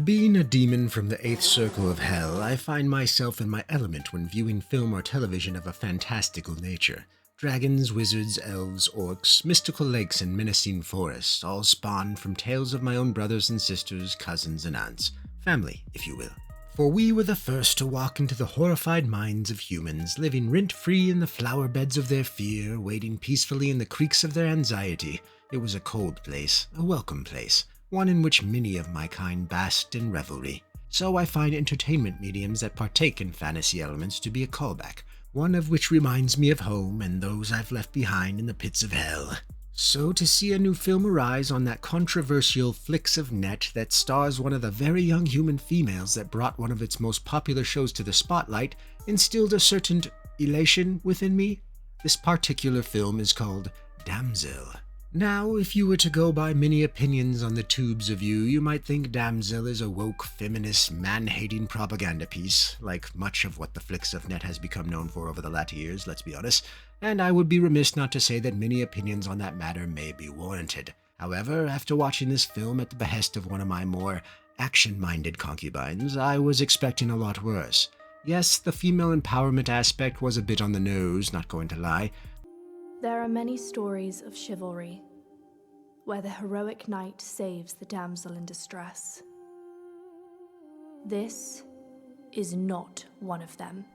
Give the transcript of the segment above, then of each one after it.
Being a demon from the eighth circle of hell, I find myself in my element when viewing film or television of a fantastical nature. Dragons, wizards, elves, orcs, mystical lakes, and menacing forests, all spawned from tales of my own brothers and sisters, cousins and aunts. Family, if you will. For we were the first to walk into the horrified minds of humans, living rent-free in the flower beds of their fear, wading peacefully in the creeks of their anxiety. It was a cold place, a welcome place, one in which many of my kind basked in revelry. So I find entertainment mediums that partake in fantasy elements to be a callback, one of which reminds me of home and those I've left behind in the pits of hell. So to see a new film arise on that controversial Flicks of Net that stars one of the very young human females that brought one of its most popular shows to the spotlight instilled a certain elation within me. This particular film is called Damsel. Now, if you were to go by many opinions on the tubes of you might think Damsel is a woke, feminist, man-hating propaganda piece, like much of what the Flicks of Net has become known for over the latter years, let's be honest, and I would be remiss not to say that many opinions on that matter may be warranted. However, after watching this film at the behest of one of my more action-minded concubines, I was expecting a lot worse. Yes, the female empowerment aspect was a bit on the nose, not going to lie. There are many stories of chivalry, where the heroic knight saves the damsel in distress. This is not one of them.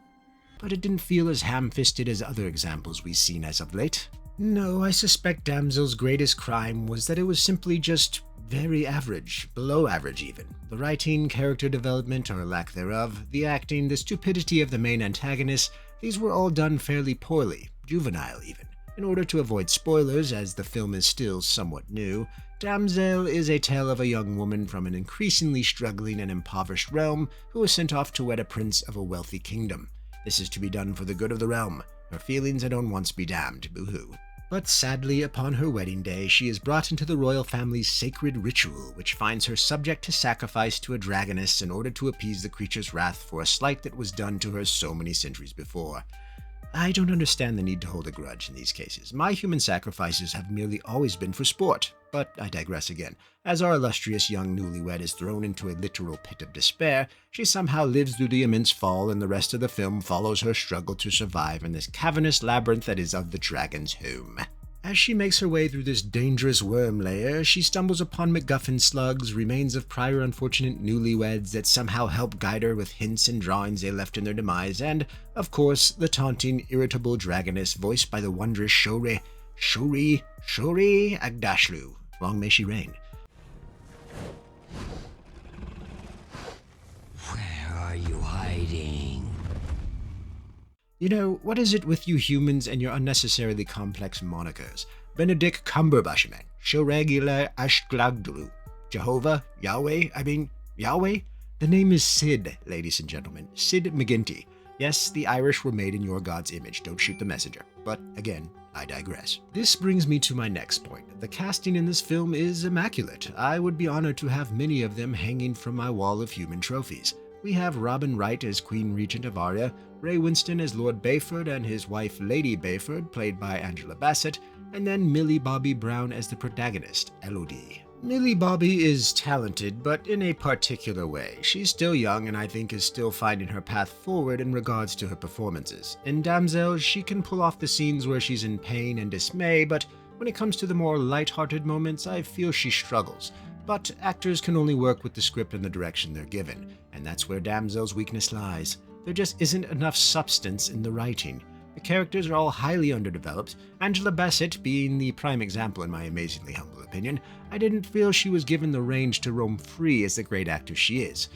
But it didn't feel as ham-fisted as other examples we've seen as of late. No, I suspect Damsel's greatest crime was that it was simply just very average, below average even. The writing, character development, or lack thereof, the acting, the stupidity of the main antagonist, these were all done fairly poorly, juvenile even. In order to avoid spoilers, as the film is still somewhat new, Damsel is a tale of a young woman from an increasingly struggling and impoverished realm who is sent off to wed a prince of a wealthy kingdom. This is to be done for the good of the realm. Her feelings had own once be damned, boo-hoo. But sadly, upon her wedding day, she is brought into the royal family's sacred ritual, which finds her subject to sacrifice to a dragoness in order to appease the creature's wrath for a slight that was done to her so many centuries before. I don't understand the need to hold a grudge in these cases. My human sacrifices have merely always been for sport, but I digress again. As our illustrious young newlywed is thrown into a literal pit of despair, she somehow lives through the immense fall, and the rest of the film follows her struggle to survive in this cavernous labyrinth that is of the dragon's home. As she makes her way through this dangerous worm lair, she stumbles upon MacGuffin slugs, remains of prior unfortunate newlyweds that somehow help guide her with hints and drawings they left in their demise, and, of course, the taunting, irritable dragoness voiced by the wondrous Shori Agdashlu. Long may she reign. Where are you hiding? You know, what is it with you humans and your unnecessarily complex monikers? Benedict Cumberbatchman, Shoregula Ashglagdulu, Jehovah, Yahweh? The name is Sid, ladies and gentlemen, Sid McGinty. Yes, the Irish were made in your God's image, don't shoot the messenger. But again, I digress. This brings me to my next point. The casting in this film is immaculate. I would be honored to have many of them hanging from my wall of human trophies. We have Robin Wright as Queen Regent of Arya, Ray Winston as Lord Bayford and his wife Lady Bayford, played by Angela Bassett, and then Millie Bobby Brown as the protagonist, Elodie. Millie Bobby is talented, but in a particular way. She's still young and I think is still finding her path forward in regards to her performances. In Damsel, she can pull off the scenes where she's in pain and dismay, but when it comes to the more light-hearted moments, I feel she struggles. But actors can only work with the script and the direction they're given, and that's where Damsel's weakness lies. There just isn't enough substance in the writing. The characters are all highly underdeveloped. Angela Bassett being the prime example in my amazingly humble opinion, I didn't feel she was given the range to roam free as the great actor she is.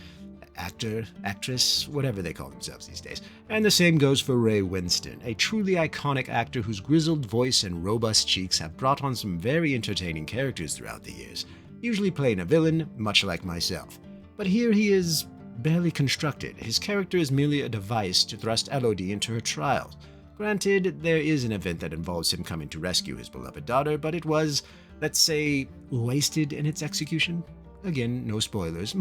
Actor, actress, whatever they call themselves these days. And the same goes for Ray Winston, a truly iconic actor whose grizzled voice and robust cheeks have brought on some very entertaining characters throughout the years, usually playing a villain, much like myself. But here he is barely constructed. His character is merely a device to thrust Elodie into her trials. Granted, there is an event that involves him coming to rescue his beloved daughter, but it was, let's say, wasted in its execution. Again, no spoilers.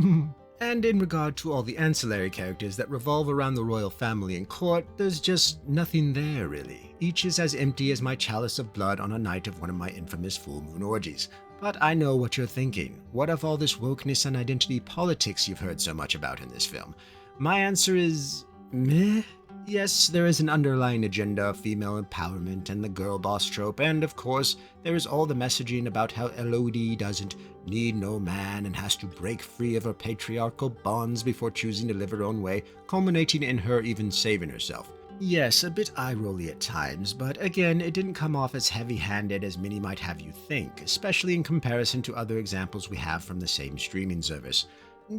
And in regard to all the ancillary characters that revolve around the royal family and court, there's just nothing there, really. Each is as empty as my chalice of blood on a night of one of my infamous full moon orgies. But I know what you're thinking. What of all this wokeness and identity politics you've heard so much about in this film? My answer is meh. Yes, there is an underlying agenda of female empowerment and the girl boss trope, and of course, there is all the messaging about how Elodie doesn't need no man and has to break free of her patriarchal bonds before choosing to live her own way, culminating in her even saving herself. Yes, a bit eye-rolly at times, but again, it didn't come off as heavy-handed as many might have you think, especially in comparison to other examples we have from the same streaming service.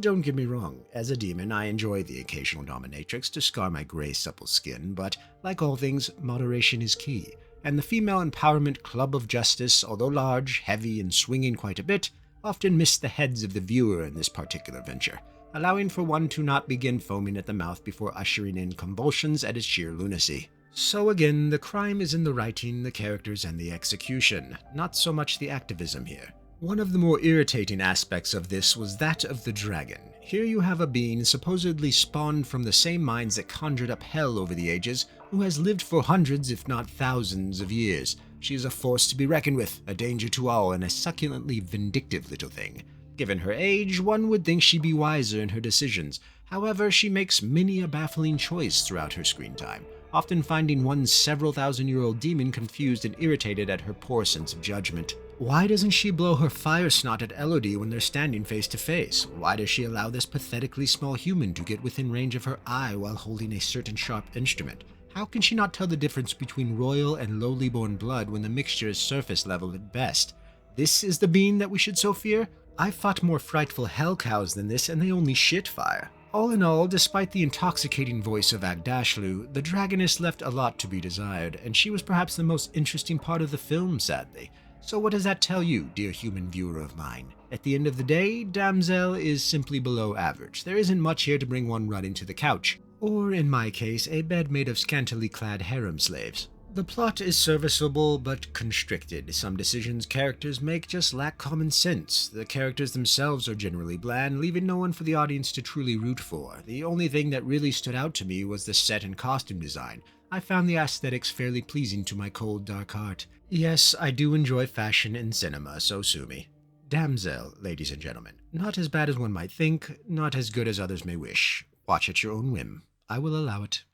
Don't get me wrong, as a demon I enjoy the occasional dominatrix to scar my grey supple skin, but like all things, moderation is key, and the female empowerment club of justice, although large, heavy, and swinging quite a bit, often missed the heads of the viewer in this particular venture, allowing for one to not begin foaming at the mouth before ushering in convulsions at its sheer lunacy. So again, the crime is in the writing, the characters, and the execution, not so much the activism here. One of the more irritating aspects of this was that of the dragon. Here you have a being supposedly spawned from the same minds that conjured up hell over the ages, who has lived for hundreds if not thousands of years. She is a force to be reckoned with, a danger to all, and a succulently vindictive little thing. Given her age, one would think she'd be wiser in her decisions. However, she makes many a baffling choice throughout her screen time, often finding one several thousand-year-old demon confused and irritated at her poor sense of judgment. Why doesn't she blow her fire snot at Elodie when they're standing face to face? Why does she allow this pathetically small human to get within range of her eye while holding a certain sharp instrument? How can she not tell the difference between royal and lowly-born blood when the mixture is surface level at best? This is the being that we should so fear? I've fought more frightful hell cows than this, and they only shit fire. All in all, despite the intoxicating voice of Agdashlu, the dragoness left a lot to be desired, and she was perhaps the most interesting part of the film, sadly. So what does that tell you, dear human viewer of mine? At the end of the day, Damsel is simply below average. There isn't much here to bring one running to the couch. Or, in my case, a bed made of scantily clad harem slaves. The plot is serviceable but constricted. Some decisions characters make just lack common sense. The characters themselves are generally bland, leaving no one for the audience to truly root for. The only thing that really stood out to me was the set and costume design. I found the aesthetics fairly pleasing to my cold, dark heart. Yes, I do enjoy fashion and cinema, so sue me. Damsel, ladies and gentlemen. Not as bad as one might think, not as good as others may wish. Watch at your own whim. I will allow it.